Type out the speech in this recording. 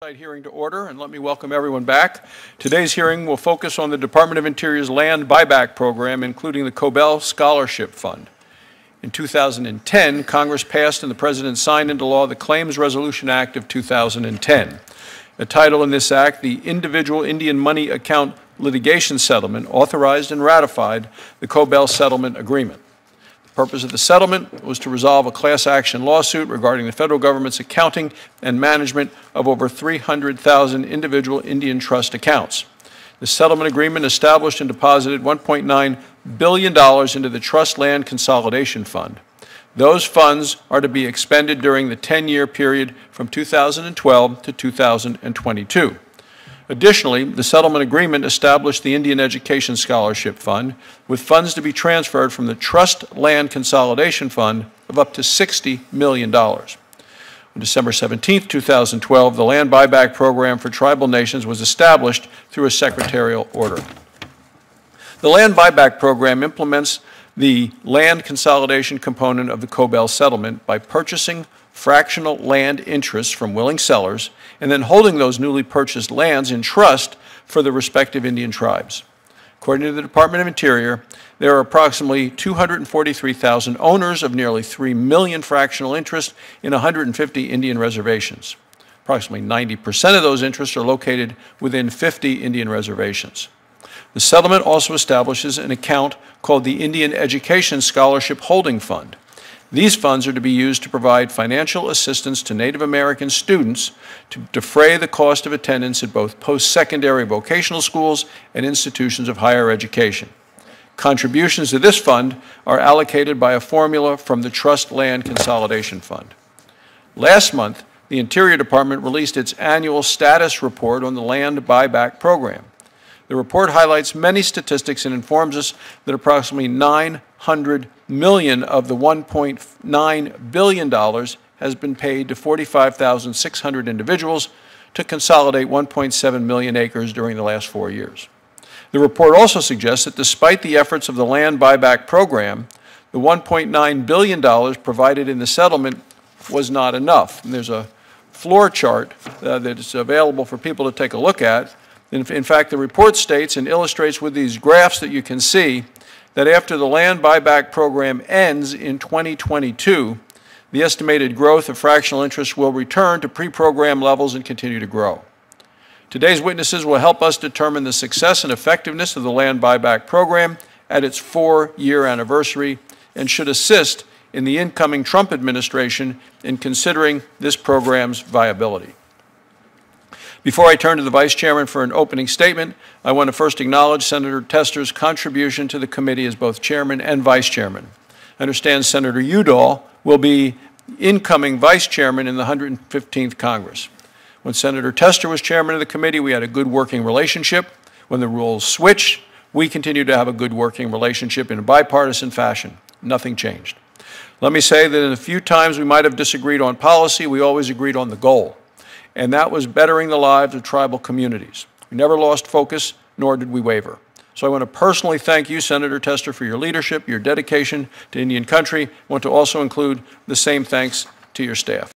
Hearing to order, and let me welcome everyone back. Today's hearing will focus on the Department of Interior's land buyback program, including the Cobell Scholarship Fund. In 2010, Congress passed and the President signed into law the Claims Resolution Act of 2010. The title in this act, the Individual Indian Money Account Litigation Settlement, authorized and ratified the Cobell Settlement Agreement. The purpose of the settlement was to resolve a class action lawsuit regarding the federal government's accounting and management of over 300,000 individual Indian trust accounts. The settlement agreement established and deposited $1.9 billion into the Trust Land Consolidation Fund. Those funds are to be expended during the 10-year period from 2012 to 2022. Additionally, the settlement agreement established the Indian Education Scholarship Fund, with funds to be transferred from the Trust Land Consolidation Fund of up to $60 million. On December 17, 2012, the Land Buyback Program for Tribal Nations was established through a secretarial order. The Land Buyback Program implements the land consolidation component of the Cobell settlement by purchasing fractional land interests from willing sellers and then holding those newly purchased lands in trust for the respective Indian tribes. According to the Department of Interior, there are approximately 243,000 owners of nearly 3 million fractional interests in 150 Indian reservations. Approximately 90% of those interests are located within 50 Indian reservations. The settlement also establishes an account called the Indian Education Scholarship Holding Fund. These funds are to be used to provide financial assistance to Native American students to defray the cost of attendance at both post-secondary vocational schools and institutions of higher education. Contributions to this fund are allocated by a formula from the Trust Land Consolidation Fund. Last month, the Interior Department released its annual status report on the land buyback program. The report highlights many statistics and informs us that approximately $900 million of the $1.9 billion has been paid to 45,600 individuals to consolidate 1.7 million acres during the last 4 years. The report also suggests that despite the efforts of the land buyback program, the $1.9 billion provided in the settlement was not enough. And there's a floor chart that is available for people to take a look at. In fact, the report states and illustrates with these graphs that you can see that after the land buyback program ends in 2022, the estimated growth of fractional interest will return to pre-program levels and continue to grow. Today's witnesses will help us determine the success and effectiveness of the land buyback program at its 4-year anniversary and should assist in the incoming Trump administration in considering this program's viability. Before I turn to the Vice Chairman for an opening statement, I want to first acknowledge Senator Tester's contribution to the committee as both Chairman and Vice Chairman. I understand Senator Udall will be incoming Vice Chairman in the 115th Congress. When Senator Tester was Chairman of the committee, we had a good working relationship. When the roles switched, we continued to have a good working relationship in a bipartisan fashion. Nothing changed. Let me say that in a few times we might have disagreed on policy, we always agreed on the goal. And that was bettering the lives of tribal communities. We never lost focus, nor did we waver. So I want to personally thank you, Senator Tester, for your leadership, your dedication to Indian country. I want to also include the same thanks to your staff.